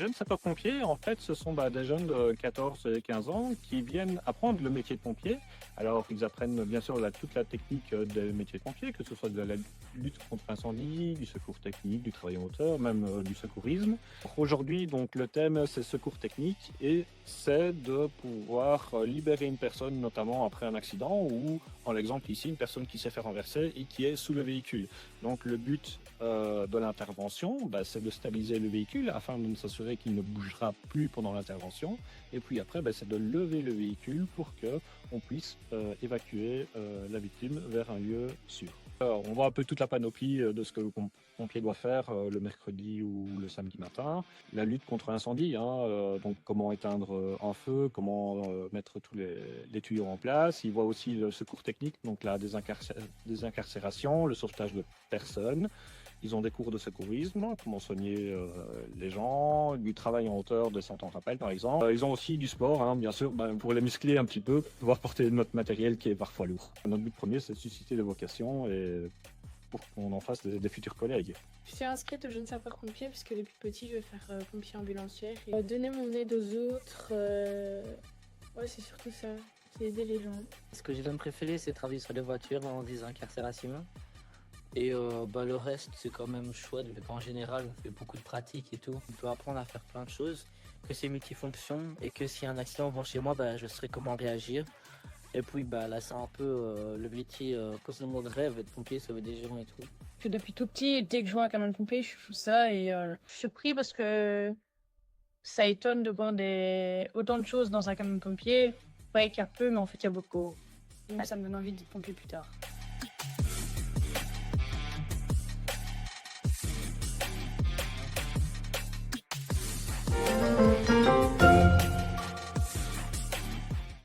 jeunes sapeurs-pompiers, en fait, ce sont des jeunes de 14 et 15 ans qui viennent apprendre le métier de pompier. Alors, ils apprennent bien sûr toute la technique des métiers de pompier, que ce soit de la lutte contre l'incendie, du secours technique, du travail en hauteur, même du secourisme. Aujourd'hui, donc, le thème, c'est secours technique et c'est de pouvoir libérer une personne, notamment après un accident ou, en l'exemple ici, une personne qui s'est fait renverser et qui est sous le véhicule. Donc, le but de l'intervention, c'est de stabiliser le véhicule afin de s'assurer qu'il ne bougera plus pendant l'intervention. Et puis après, c'est de lever le véhicule pour que on puisse évacuer la victime vers un lieu sûr. On voit un peu toute la panoplie de ce que le pompier doit faire le mercredi ou le samedi matin. La lutte contre l'incendie, donc comment éteindre un feu, comment mettre tous les tuyaux en place. Il voit aussi le secours technique, donc la désincarcération, le sauvetage de personnes. Ils ont des cours de secourisme, comment soigner les gens, du travail en hauteur, descente en rappel par exemple. Ils ont aussi du sport, bien sûr, pour les muscler un petit peu, pouvoir porter notre matériel qui est parfois lourd. Notre but premier, c'est de susciter des vocations et pour qu'on en fasse des futurs collègues. Je suis inscrite aux jeunes sapeurs-pompiers parce que depuis petit, je veux faire pompier ambulancière. Et, donner mon aide aux autres, ouais, c'est surtout ça, c'est aider les gens. Ce que j'aime préférer, c'est travailler sur les voitures en désincarcération. Et le reste, c'est quand même chouette. En général, on fait beaucoup de pratiques et tout. On peut apprendre à faire plein de choses, que c'est multifonction et que s'il y a un accident devant chez moi, je saurais comment réagir. Et puis là, c'est un peu le métier, quand c'est mon rêve, être pompier, sauver des gens et tout. Que depuis tout petit, dès que je vois un camion de pompier, je fais ça et je suis surpris parce que ça étonne de voir autant de choses dans un camion de pompier. Ouais, qu'il y a peu, mais en fait, il y a beaucoup. Donc ça me donne envie d'être pompier plus tard.